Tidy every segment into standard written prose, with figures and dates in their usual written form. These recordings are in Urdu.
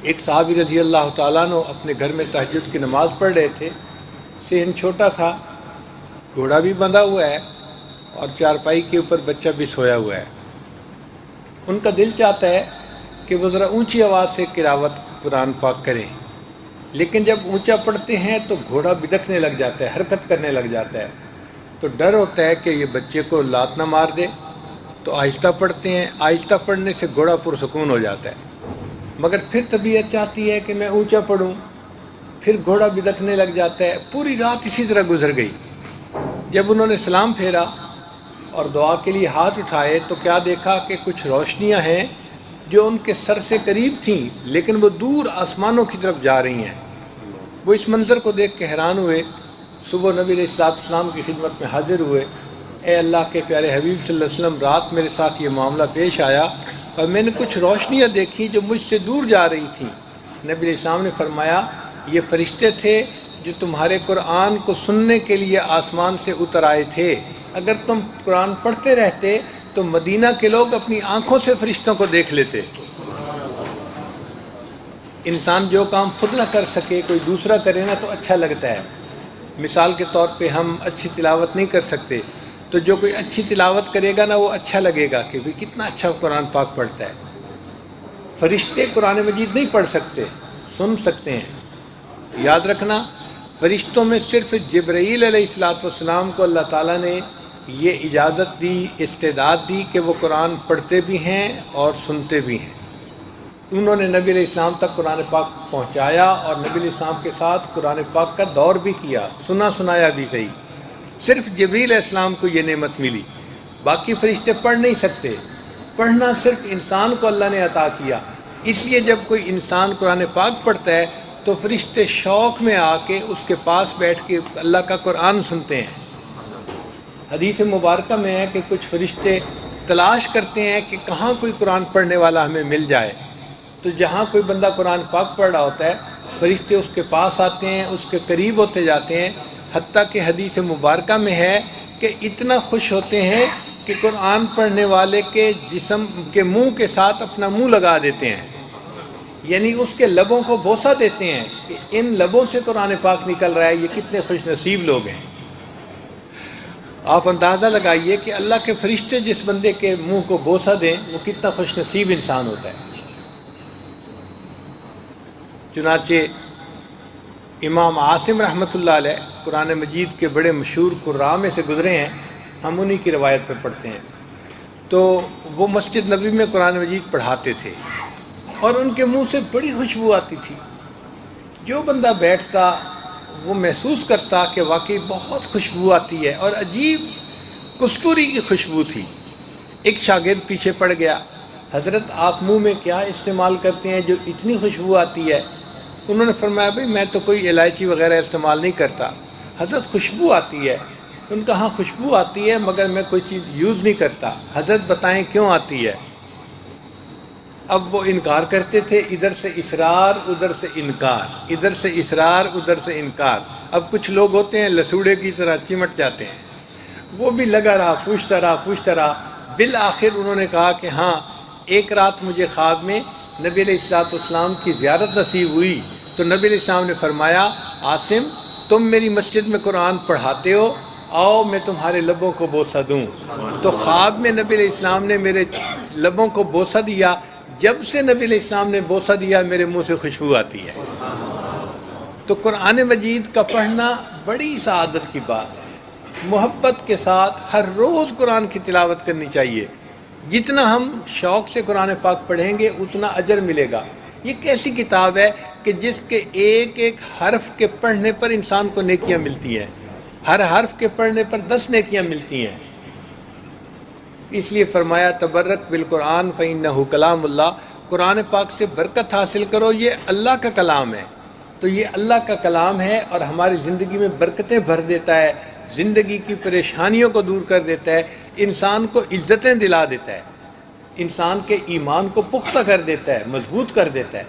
ایک صحابی رضی اللہ تعالیٰ عنہ اپنے گھر میں تہجد کی نماز پڑھ رہے تھے. صحن چھوٹا تھا، گھوڑا بھی بندھا ہوا ہے اور چارپائی کے اوپر بچہ بھی سویا ہوا ہے. ان کا دل چاہتا ہے کہ وہ ذرا اونچی آواز سے تلاوت قرآن پاک کریں، لیکن جب اونچا پڑھتے ہیں تو گھوڑا بدکنے لگ جاتا ہے، حرکت کرنے لگ جاتا ہے. تو ڈر ہوتا ہے کہ یہ بچے کو لات نہ مار دے، تو آہستہ پڑھتے ہیں. آہستہ پڑھنے سے گھوڑا پرسکون ہو جاتا ہے، مگر پھر طبیعت چاہتی ہے کہ میں اونچا پڑھوں، پھر گھوڑا بدکنے لگ جاتا ہے. پوری رات اسی طرح گزر گئی. جب انہوں نے سلام پھیرا اور دعا کے لیے ہاتھ اٹھائے تو کیا دیکھا کہ کچھ روشنیاں ہیں جو ان کے سر سے قریب تھیں لیکن وہ دور آسمانوں کی طرف جا رہی ہیں. وہ اس منظر کو دیکھ کے حیران ہوئے. صبح نبی علیہ السلام کی خدمت میں حاضر ہوئے. اے اللہ کے پیارے حبیب صلی اللہ علیہ وسلم، رات میرے ساتھ یہ معاملہ پیش آیا اور میں نے کچھ روشنیاں دیکھی جو مجھ سے دور جا رہی تھیں. نبی علیہ السلام نے فرمایا یہ فرشتے تھے جو تمہارے قرآن کو سننے کے لیے آسمان سے اتر آئے تھے. اگر تم قرآن پڑھتے رہتے تو مدینہ کے لوگ اپنی آنکھوں سے فرشتوں کو دیکھ لیتے. انسان جو کام خود نہ کر سکے کوئی دوسرا کرے نا تو اچھا لگتا ہے. مثال کے طور پہ ہم اچھی تلاوت نہیں کر سکتے تو جو کوئی اچھی تلاوت کرے گا نا وہ اچھا لگے گا کہ بھی کتنا اچھا قرآن پاک پڑھتا ہے. فرشتے قرآن مجید نہیں پڑھ سکتے، سن سکتے ہیں. یاد رکھنا، فرشتوں میں صرف جبرائیل علیہ السلام کو اللہ تعالیٰ نے یہ اجازت دی، استعداد دی کہ وہ قرآن پڑھتے بھی ہیں اور سنتے بھی ہیں. انہوں نے نبی علیہ السلام تک قرآن پاک پہنچایا اور نبی علیہ السلام کے ساتھ قرآن پاک کا دور بھی کیا، سنا سنایا بھی صحیح. صرف جبرائیل علیہ السلام کو یہ نعمت ملی، باقی فرشتے پڑھ نہیں سکتے. پڑھنا صرف انسان کو اللہ نے عطا کیا. اس لیے جب کوئی انسان قرآن پاک پڑھتا ہے تو فرشتے شوق میں آ کے اس کے پاس بیٹھ کے اللہ کا قرآن سنتے ہیں. حدیث مبارکہ میں ہے کہ کچھ فرشتے تلاش کرتے ہیں کہ کہاں کوئی قرآن پڑھنے والا ہمیں مل جائے. تو جہاں کوئی بندہ قرآن پاک پڑھ رہا ہوتا ہے فرشتے اس کے پاس آتے ہیں، اس کے قریب ہوتے جاتے ہیں. حتیٰ کہ حدیث مبارکہ میں ہے کہ اتنا خوش ہوتے ہیں کہ قرآن پڑھنے والے کے جسم کے منہ کے ساتھ اپنا منہ لگا دیتے ہیں، یعنی اس کے لبوں کو بوسہ دیتے ہیں کہ ان لبوں سے قرآن پاک نکل رہا ہے. یہ کتنے خوش نصیب لوگ ہیں. آپ اندازہ لگائیے کہ اللہ کے فرشتے جس بندے کے منہ کو بوسہ دیں وہ کتنا خوش نصیب انسان ہوتا ہے. چنانچہ امام عاصم رحمۃ اللہ علیہ قرآن مجید کے بڑے مشہور قراء میں سے گزرے ہیں، ہم انہی کی روایت پہ پڑھتے ہیں. تو وہ مسجد نبوی میں قرآن مجید پڑھاتے تھے اور ان کے منہ سے بڑی خوشبو آتی تھی. جو بندہ بیٹھتا وہ محسوس کرتا کہ واقعی بہت خوشبو آتی ہے، اور عجیب کستوری کی خوشبو تھی. ایک شاگرد پیچھے پڑ گیا، حضرت آپ منہ میں کیا استعمال کرتے ہیں جو اتنی خوشبو آتی ہے؟ انہوں نے فرمایا بھئی میں تو کوئی الائچی وغیرہ استعمال نہیں کرتا، حضرت خوشبو آتی ہے. ان کا ہاں خوشبو آتی ہے مگر میں کوئی چیز یوز نہیں کرتا. حضرت بتائیں کیوں آتی ہے؟ اب وہ انکار کرتے تھے، ادھر سے اصرار ادھر سے انکار، ادھر سے اصرار ادھر سے انکار. اب کچھ لوگ ہوتے ہیں لسوڑے کی طرح چمٹ جاتے ہیں، وہ بھی لگا رہا، پوچھتا رہا. بالآخر انہوں نے کہا کہ ہاں ایک رات مجھے خواب میں نبی علیہ السلام کی زیارت نصیب ہوئی تو نبی علیہ السلام نے فرمایا عاصم تم میری مسجد میں قرآن پڑھاتے ہو، آؤ میں تمہارے لبوں کو بوسہ دوں. تو خواب میں نبی علیہ السلام نے میرے لبوں کو بوسہ دیا. جب سے نبی علیہ السلام نے بوسہ دیا میرے منہ سے خوشبو آتی ہے. تو قرآن مجید کا پڑھنا بڑی سعادت کی بات ہے. محبت کے ساتھ ہر روز قرآن کی تلاوت کرنی چاہیے. جتنا ہم شوق سے قرآن پاک پڑھیں گے اتنا اجر ملے گا. یہ کیسی کتاب ہے کہ جس کے ایک ایک حرف کے پڑھنے پر انسان کو نیکیاں ملتی ہیں، ہر حرف کے پڑھنے پر 10 نیکیاں ملتی ہیں. اس لیے فرمایا تبرک بالقرآن فإنہ کلام اللہ، قرآن پاک سے برکت حاصل کرو، یہ اللہ کا کلام ہے. تو یہ اللہ کا کلام ہے اور ہماری زندگی میں برکتیں بھر دیتا ہے، زندگی کی پریشانیوں کو دور کر دیتا ہے، انسان کو عزتیں دلا دیتا ہے، انسان کے ایمان کو پختہ کر دیتا ہے، مضبوط کر دیتا ہے.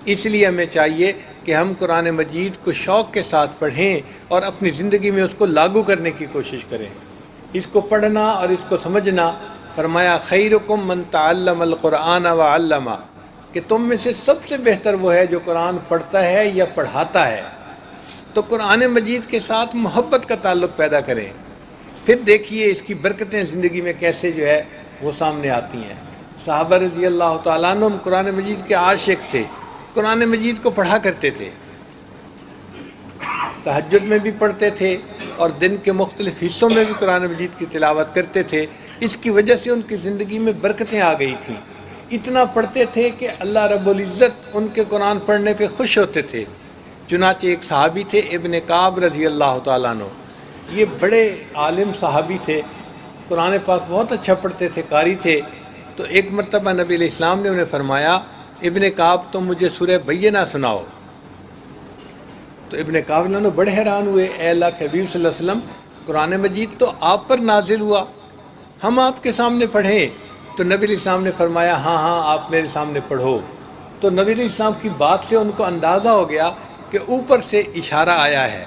اس لیے ہمیں چاہیے کہ ہم قرآن مجید کو شوق کے ساتھ پڑھیں اور اپنی زندگی میں اس کو لاگو کرنے کی کوشش کریں. اس کو پڑھنا اور اس کو سمجھنا، فرمایا خیرکم من تعلم القرآن وعلمہ، کہ تم میں سے سب سے بہتر وہ ہے جو قرآن پڑھتا ہے یا پڑھاتا ہے۔ تو قرآن مجید کے ساتھ محبت کا تعلق پیدا کریں، پھر دیکھیے اس کی برکتیں زندگی میں کیسے جو ہے وہ سامنے آتی ہیں۔ صحابہ رضی اللہ تعالیٰ عنہ قرآن مجید کے عاشق تھے، قرآن مجید کو پڑھا کرتے تھے، تہجد میں بھی پڑھتے تھے اور دن کے مختلف حصوں میں بھی قرآن مجید کی تلاوت کرتے تھے۔ اس کی وجہ سے ان کی زندگی میں برکتیں آ گئی تھیں، اتنا پڑھتے تھے کہ اللہ رب العزت ان کے قرآن پڑھنے پہ خوش ہوتے تھے۔ چنانچہ ایک صحابی تھے ابن کعب رضی اللہ تعالیٰ عنہ، یہ بڑے عالم صحابی تھے، قرآن پاک بہت اچھا پڑھتے تھے، قاری تھے۔ تو ایک مرتبہ نبی علیہ السلام نے انہیں فرمایا، ابن کعب تم مجھے سورہ بینہ سناؤ۔ تو ابن کعب نے بڑے حیران ہوئے، اے اللہ کے حبیب صلی اللہ علیہ وسلم، قرآن مجید تو آپ پر نازل ہوا، ہم آپ کے سامنے پڑھیں؟ تو نبی علیہ السلام نے فرمایا ہاں ہاں آپ میرے سامنے پڑھو۔ تو نبی علیہ السلام کی بات سے ان کو اندازہ ہو گیا کہ اوپر سے اشارہ آیا ہے،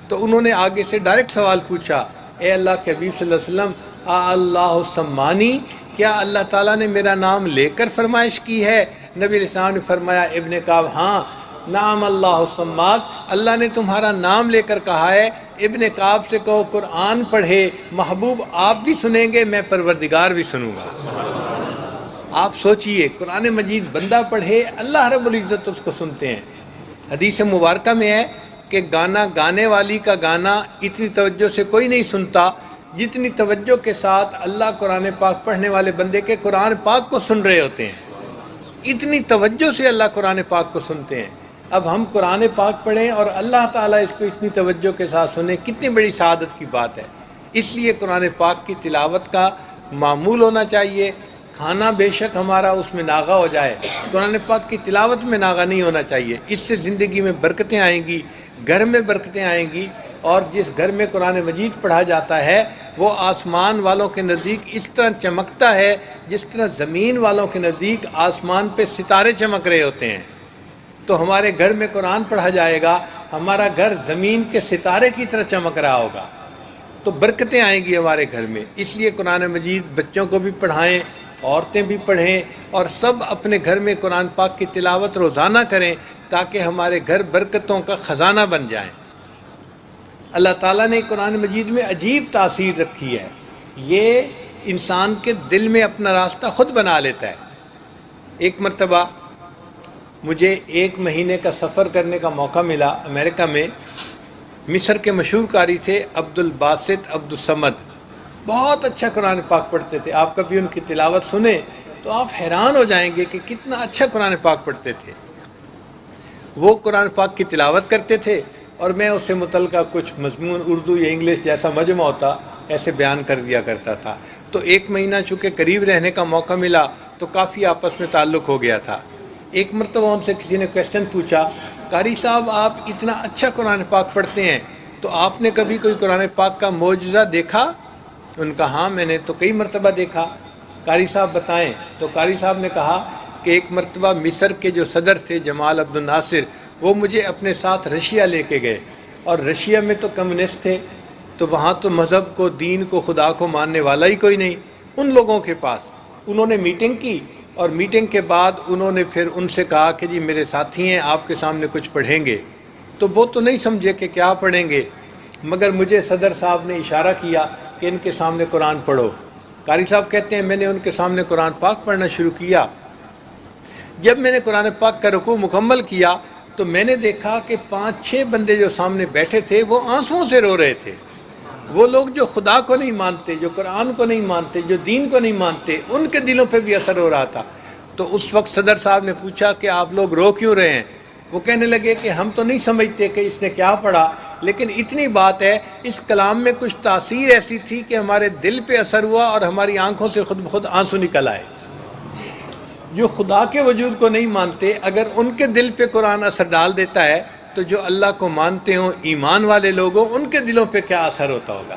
تو انہوں نے آگے سے ڈائریکٹ سوال پوچھا، اے اللہ کے حبیب صلی اللہ علیہ وسلم، اللہ سمانی، کیا اللہ تعالیٰ نے میرا نام لے کر فرمائش کی ہے؟ نبی علیہ السلام نے فرمایا ابن کعب ہاں، نام اللہ سماک، اللہ نے تمہارا نام لے کر کہا ہے۔ ابن کعب سے کہو قرآن پڑھے، محبوب آپ بھی سنیں گے، میں پروردگار بھی سنوں گا۔ آپ سوچئے، قرآن مجید بندہ پڑھے، اللہ رب العزت اس کو سنتے ہیں۔ حدیث مبارکہ میں ہے کہ گانا گانے والی کا گانا اتنی توجہ سے کوئی نہیں سنتا جتنی توجہ کے ساتھ اللہ قرآن پاک پڑھنے والے بندے کے قرآن پاک کو سن رہے ہوتے ہیں، اتنی توجہ سے اللہ قرآن پاک کو سنتے ہیں۔ اب ہم قرآن پاک پڑھیں اور اللہ تعالیٰ اس کو اتنی توجہ کے ساتھ سنیں، کتنی بڑی سعادت کی بات ہے۔ اس لیے قرآن پاک کی تلاوت کا معمول ہونا چاہیے۔ کھانا بے شک ہمارا اس میں ناغہ ہو جائے، قرآن پاک کی تلاوت میں ناغہ نہیں ہونا چاہیے۔ اس سے زندگی میں برکتیں آئیں گی، گھر میں برکتیں آئیں گی، اور جس گھر میں قرآن مجید پڑھا جاتا ہے وہ آسمان والوں کے نزدیک اس طرح چمکتا ہے جس طرح زمین والوں کے نزدیک آسمان پہ ستارے چمک رہے ہوتے ہیں۔ تو ہمارے گھر میں قرآن پڑھا جائے گا، ہمارا گھر زمین کے ستارے کی طرح چمک رہا ہوگا، تو برکتیں آئیں گی ہمارے گھر میں۔ اس لیے قرآن مجید بچوں کو بھی پڑھائیں، عورتیں بھی پڑھیں، اور سب اپنے گھر میں قرآن پاک کی تلاوت روزانہ کریں تاکہ ہمارے گھر برکتوں کا خزانہ بن جائیں۔ اللہ تعالیٰ نے قرآن مجید میں عجیب تاثیر رکھی ہے، یہ انسان کے دل میں اپنا راستہ خود بنا لیتا ہے۔ ایک مرتبہ مجھے 1 مہینے کا سفر کرنے کا موقع ملا امریکہ میں۔ مصر کے مشہور قاری تھے عبد الباسط عبد الصمد، بہت اچھا قرآن پاک پڑھتے تھے۔ آپ کبھی ان کی تلاوت سنیں تو آپ حیران ہو جائیں گے کہ کتنا اچھا قرآن پاک پڑھتے تھے۔ وہ قرآن پاک کی تلاوت کرتے تھے اور میں اس سے متعلقہ کچھ مضمون اردو یا انگلش جیسا مجمع ہوتا ایسے بیان کر دیا کرتا تھا۔ تو 1 مہینہ چونکہ قریب رہنے کا موقع ملا تو کافی آپس میں تعلق ہو گیا تھا۔ ایک مرتبہ ان سے کسی نے کویسچن پوچھا، قاری صاحب آپ اتنا اچھا قرآن پاک پڑھتے ہیں تو آپ نے کبھی کوئی قرآن پاک کا معجزہ دیکھا؟ ان کا ہاں میں نے تو کئی مرتبہ دیکھا۔ قاری صاحب بتائیں؟ تو قاری صاحب نے کہا کہ ایک مرتبہ مصر کے جو صدر تھے جمال عبد الناصر، وہ مجھے اپنے ساتھ رشیا لے کے گئے، اور رشیا میں تو کمیونسٹ تھے، تو وہاں تو مذہب کو، دین کو، خدا کو ماننے والا ہی کوئی نہیں۔ ان لوگوں کے پاس انہوں نے میٹنگ کی، اور میٹنگ کے بعد انہوں نے پھر ان سے کہا کہ جی میرے ساتھی ہیں، آپ کے سامنے کچھ پڑھیں گے۔ تو وہ تو نہیں سمجھے کہ کیا پڑھیں گے، مگر مجھے صدر صاحب نے اشارہ کیا کہ ان کے سامنے قرآن پڑھو۔ قاری صاحب کہتے ہیں میں نے ان کے سامنے قرآن پاک پڑھنا شروع کیا۔ جب میں نے قرآن پاک کا رکوع مکمل کیا تو میں نے دیکھا کہ 5-6 بندے جو سامنے بیٹھے تھے وہ آنسوؤں سے رو رہے تھے۔ وہ لوگ جو خدا کو نہیں مانتے، جو قرآن کو نہیں مانتے، جو دین کو نہیں مانتے، ان کے دلوں پہ بھی اثر ہو رہا تھا۔ تو اس وقت صدر صاحب نے پوچھا کہ آپ لوگ رو کیوں رہے ہیں؟ وہ کہنے لگے کہ ہم تو نہیں سمجھتے کہ اس نے کیا پڑھا، لیکن اتنی بات ہے اس کلام میں کچھ تاثیر ایسی تھی کہ ہمارے دل پہ اثر ہوا اور ہماری آنکھوں سے خود بخود آنسو نکل آئے۔ جو خدا کے وجود کو نہیں مانتے، اگر ان کے دل پہ قرآن اثر ڈال دیتا ہے تو جو اللہ کو مانتے ہوں، ایمان والے لوگوں، ان کے دلوں پہ کیا اثر ہوتا ہوگا۔